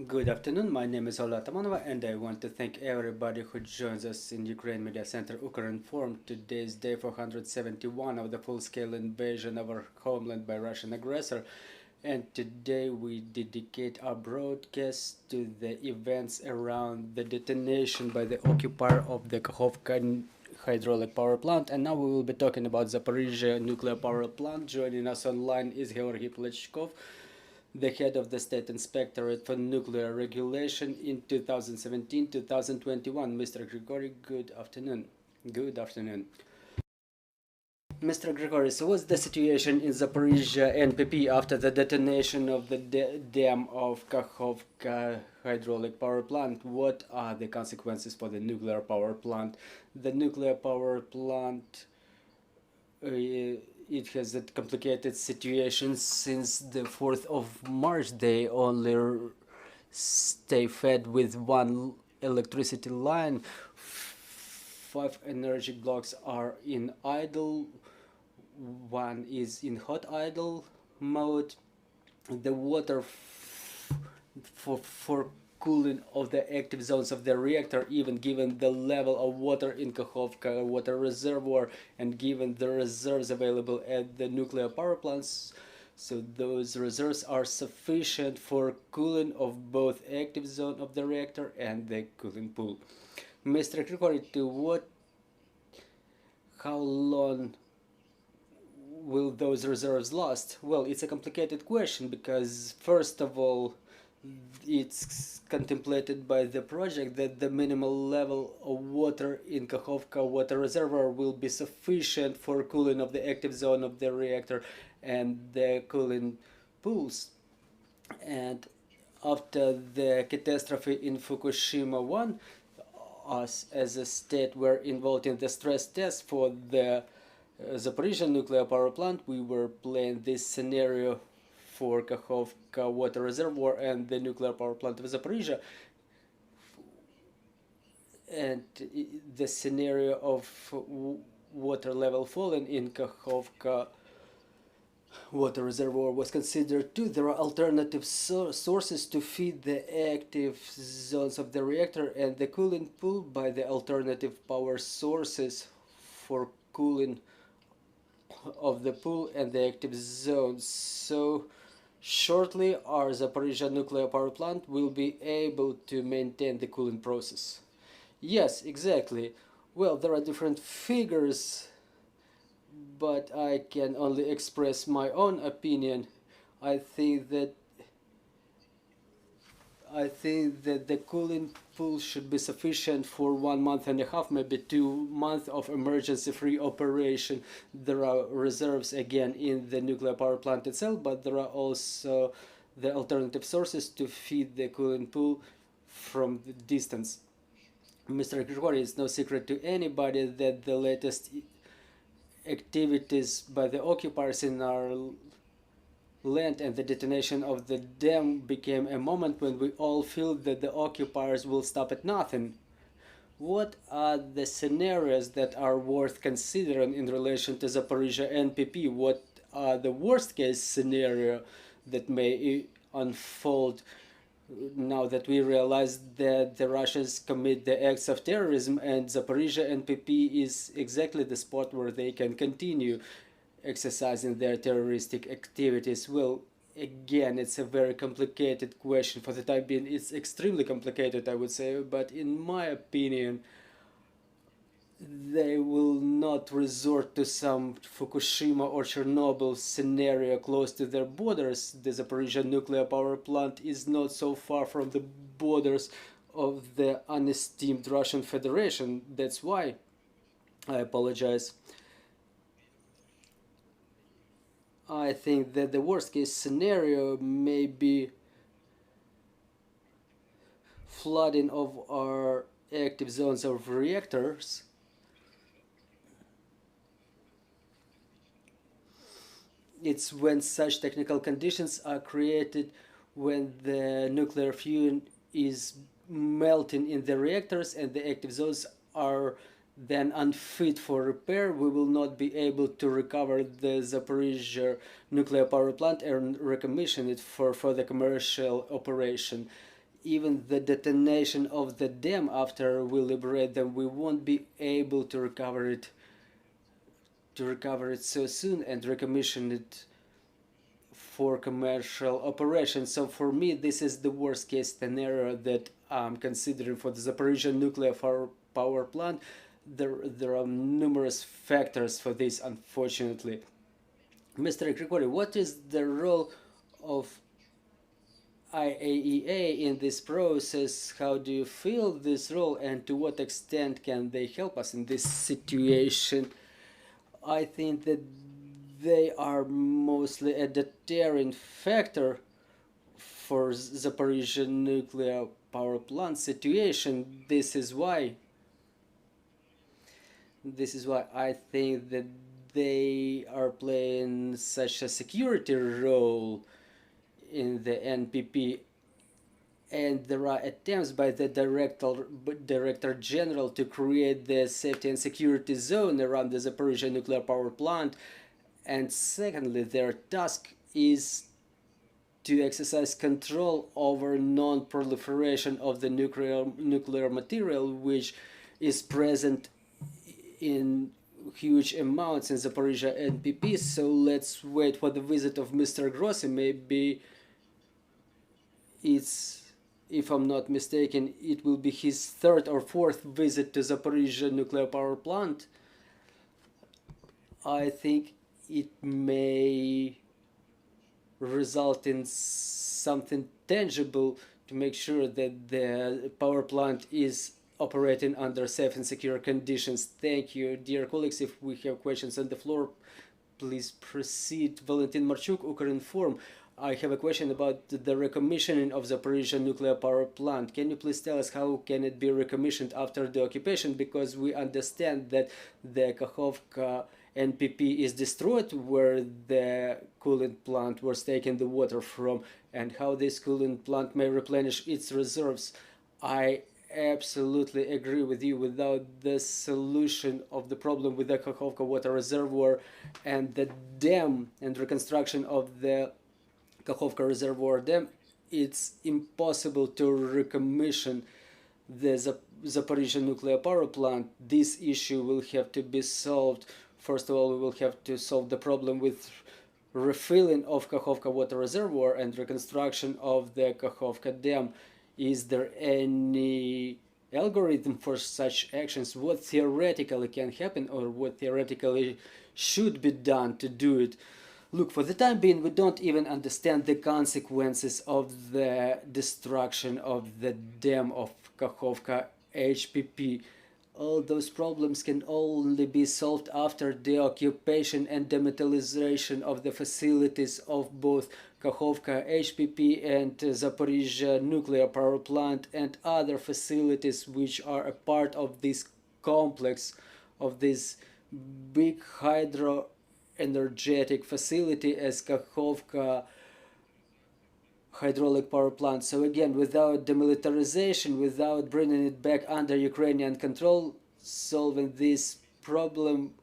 Good afternoon, my name is Ola Tamanova and I want to thank everybody who joins us in Ukraine Media Center Ukraine Forum. Today's day 471 of the full-scale invasion of our homeland by Russian aggressor, and today we dedicate our broadcast to the events around the detonation by the occupier of the Kakhovka hydraulic power plant. And now we will be talking about Zaporizhia nuclear power plant. Joining us online is Hryhorii Plachkov, the head of the State Inspectorate for Nuclear Regulation in 2017-2021. Mr. Hryhorii, good afternoon. Good afternoon. Mr. Hryhorii, so what's the situation in Zaporizhia NPP after the detonation of the dam of Kakhovka hydraulic power plant? What are the consequences for the nuclear power plant? The nuclear power plant it has a complicated situation since the 4th of March. They only stay fed with one electricity line. 5 energy blocks are in idle, one is in hot idle mode. The water for cooling of the active zones of the reactor, even given the level of water in Kakhovka water reservoir and given the reserves available at the nuclear power plants, so those reserves are sufficient for cooling of both active zone of the reactor and the cooling pool. Mr. Hryhorii, how long will those reserves last? Well, it's a complicated question because, first of all, it's contemplated by the project that the minimal level of water in Kakhovka water reservoir will be sufficient for cooling of the active zone of the reactor and the cooling pools. And after the catastrophe in Fukushima 1, us as a state were involved in the stress test for the Zaporizhia nuclear power plant. We were playing this scenario for Kakhovka water reservoir and the nuclear power plant of Zaporizhia, and the scenario of water level falling in Kakhovka water reservoir was considered too. There are alternative sources to feed the active zones of the reactor and the cooling pool by the alternative power sources for cooling of the pool and the active zones. So shortly, our Zaporizhia nuclear power plant will be able to maintain the cooling process. Yes, exactly. Well, there are different figures, but I can only express my own opinion. I think that the cooling pool should be sufficient for 1.5 months, maybe 2 months of emergency-free operation. There are reserves again in the nuclear power plant itself, but there are also the alternative sources to feed the cooling pool from the distance. Mr. Hryhorii, it's no secret to anybody that the latest activities by the occupiers in our land and the detonation of the dam became a moment when we all feel that the occupiers will stop at nothing. What are the scenarios that are worth considering in relation to Zaporizhia NPP? What are the worst case scenario that may unfold now that we realize that the Russians commit the acts of terrorism and Zaporizhia NPP is exactly the spot where they can continue exercising their terroristic activities? Well, again, it's a very complicated question. For the time being, it's extremely complicated, I would say, but in my opinion, they will not resort to some Fukushima or Chernobyl scenario close to their borders. The Zaporizhia nuclear power plant is not so far from the borders of the unesteemed Russian Federation. That's why I apologize. I think that the worst case scenario may be flooding of our active zones of reactors. It's when such technical conditions are created when the nuclear fuel is melting in the reactors and the active zones are then unfit for repair, we will not be able to recover the Zaporizhia nuclear power plant and recommission it for further commercial operation. Even the detonation of the dam after we liberate them, we won't be able to recover it so soon and recommission it for commercial operations. So for me, this is the worst case scenario that I'm considering for the Zaporizhia nuclear power plant. There are numerous factors for this, unfortunately. Mr. Hryhorii, what is the role of IAEA in this process? How do you feel this role, and to what extent can they help us in this situation? I think that they are mostly a deterrent factor for Zaporizhia nuclear power plant situation. This is why I think that they are playing such a security role in the NPP, and there are attempts by the Director General to create the safety and security zone around the Zaporizhia nuclear power plant. And secondly, their task is to exercise control over non-proliferation of the nuclear material, which is present in huge amounts in Zaporizhia NPP. So let's wait for the visit of Mr. Grossi. Maybe if I'm not mistaken, it will be his third or fourth visit to Zaporizhia nuclear power plant. I think it may result in something tangible to make sure that the power plant is operating under safe and secure conditions. Thank you, dear colleagues. If we have questions on the floor, please proceed. Valentin Marchuk, Ukrinform. I have a question about the recommissioning of Zaporizhia nuclear power plant. Can you please tell us how can it be recommissioned after the occupation? Because we understand that the Kakhovka NPP is destroyed, where the coolant plant was taking the water from, and how this coolant plant may replenish its reserves. I absolutely agree with you. Without the solution of the problem with the Kakhovka water reservoir and the dam and reconstruction of the Kakhovka reservoir dam, it's impossible to recommission the Zaporizhia nuclear power plant. This issue will have to be solved. First of all, we will have to solve the problem with refilling of Kakhovka water reservoir and reconstruction of the Kakhovka dam. Is there any algorithm for such actions? What theoretically can happen, or what theoretically should be done to do it? Look, for the time being, we don't even understand the consequences of the destruction of the dam of Kakhovka HPP. All those problems can only be solved after the occupation and demilitarization of the facilities of both Kakhovka HPP and Zaporizhia nuclear power plant and other facilities which are a part of this complex, of this big hydroenergetic facility as Kakhovka hydraulic power plant. So again, without demilitarization, without bringing it back under Ukrainian control, solving this problem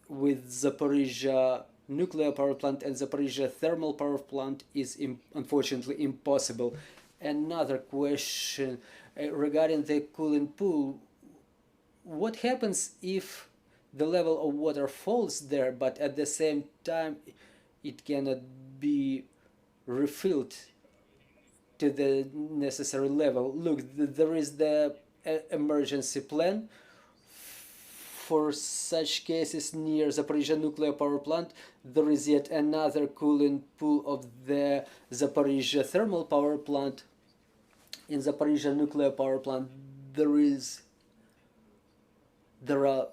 with Zaporizhia nuclear power plant and Zaporizhia thermal power plant is unfortunately impossible. Another question regarding the cooling pool. What happens if the level of water falls there, but at the same time it cannot be refilled to the necessary level? Look, there is the emergency plan for such cases near Zaporizhia nuclear power plant. There is yet another cooling pool of the Zaporizhia thermal power plant. In Zaporizhia nuclear power plant, there are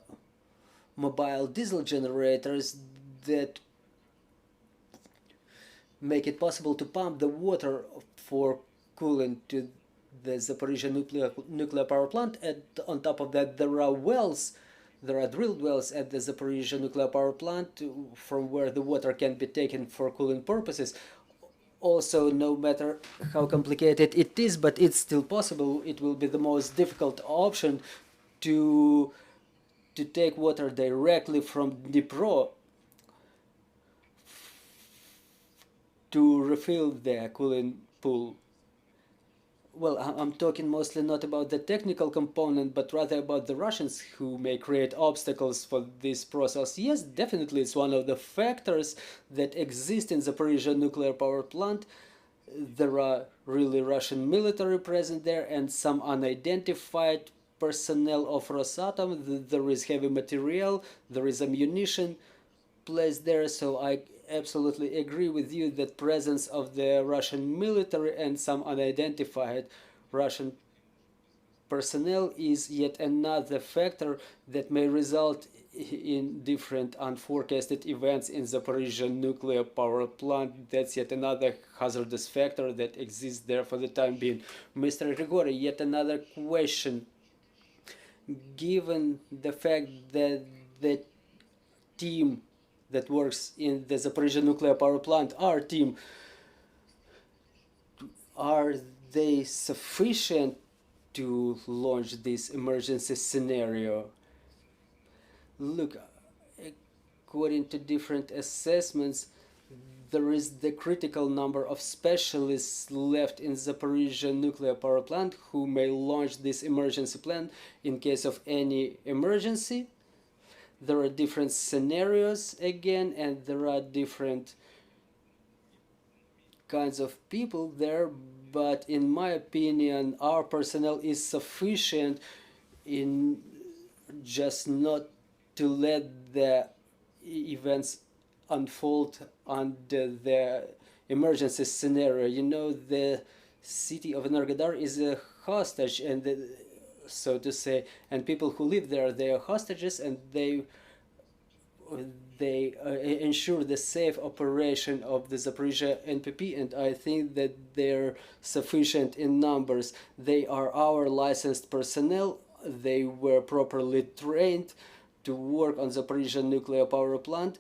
mobile diesel generators that make it possible to pump the water for cooling to the Zaporizhia nuclear power plant. And on top of that, there are drilled wells at the Zaporizhia nuclear power plant from where the water can be taken for cooling purposes. Also, no matter how complicated it is, but it's still possible, it will be the most difficult option to take water directly from Dnipro to refill the cooling pool. Well, I'm talking mostly not about the technical component, but rather about the Russians who may create obstacles for this process. Yes, definitely it's one of the factors that exist in Zaporizhia nuclear power plant. There are really Russian military present there and some unidentified personnel of Rosatom. There is heavy material, there is ammunition placed there, so I absolutely agree with you that presence of the Russian military and some unidentified Russian personnel is yet another factor that may result in different unforecasted events in Zaporizhia nuclear power plant. That's yet another hazardous factor that exists there for the time being. Mr. Hryhorii, yet another question. Given the fact that the team that works in the Zaporizhia nuclear power plant, our team, are they sufficient to launch this emergency scenario? Look, according to different assessments, there is the critical number of specialists left in Zaporizhia nuclear power plant who may launch this emergency plan in case of any emergency. There are different scenarios again, and there are different kinds of people there, but in my opinion, our personnel is sufficient in just not to let the events unfold under the emergency scenario. You know, the city of Energodar is a hostage, and so to say, and people who live there, they are hostages, and they ensure the safe operation of the Zaporizhia NPP, and I think that they're sufficient in numbers. They are our licensed personnel. They were properly trained to work on Zaporizhia nuclear power plant.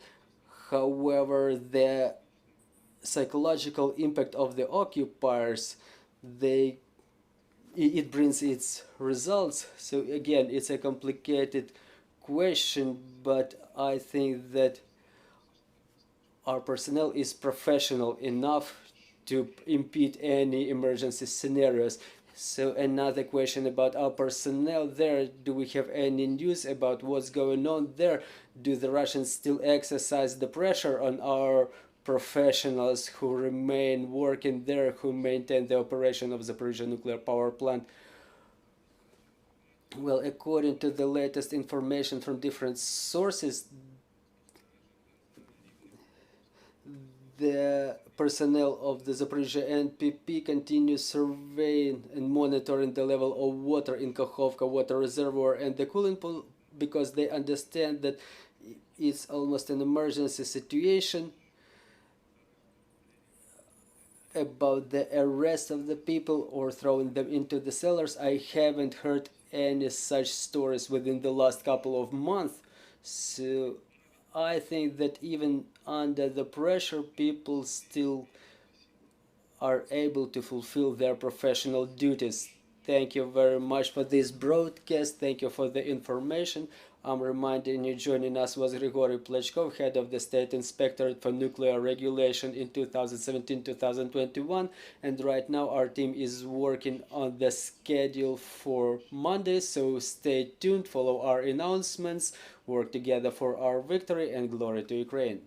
However, the psychological impact of the occupiers, it brings its results. So again, it's a complicated question, but I think that our personnel is professional enough to impede any emergency scenarios. So another question about our personnel there, do we have any news about what's going on there? Do the Russians still exercise the pressure on our professionals who remain working there, who maintain the operation of the Zaporizhia nuclear power plant? Well, according to the latest information from different sources, the personnel of the Zaporizhia NPP continue surveying and monitoring the level of water in Kakhovka water reservoir and the cooling pool, because they understand that it's almost an emergency situation. About the arrest of the people or throwing them into the cellars, I haven't heard any such stories within the last couple of months. So I think that even under the pressure, people still are able to fulfill their professional duties. Thank you very much for this broadcast. Thank you for the information. I'm reminding you, joining us was Hryhorii Plachkov, head of the State Inspectorate for Nuclear Regulation in 2017-2021. And right now our team is working on the schedule for Monday, so stay tuned, follow our announcements, work together for our victory, and glory to Ukraine.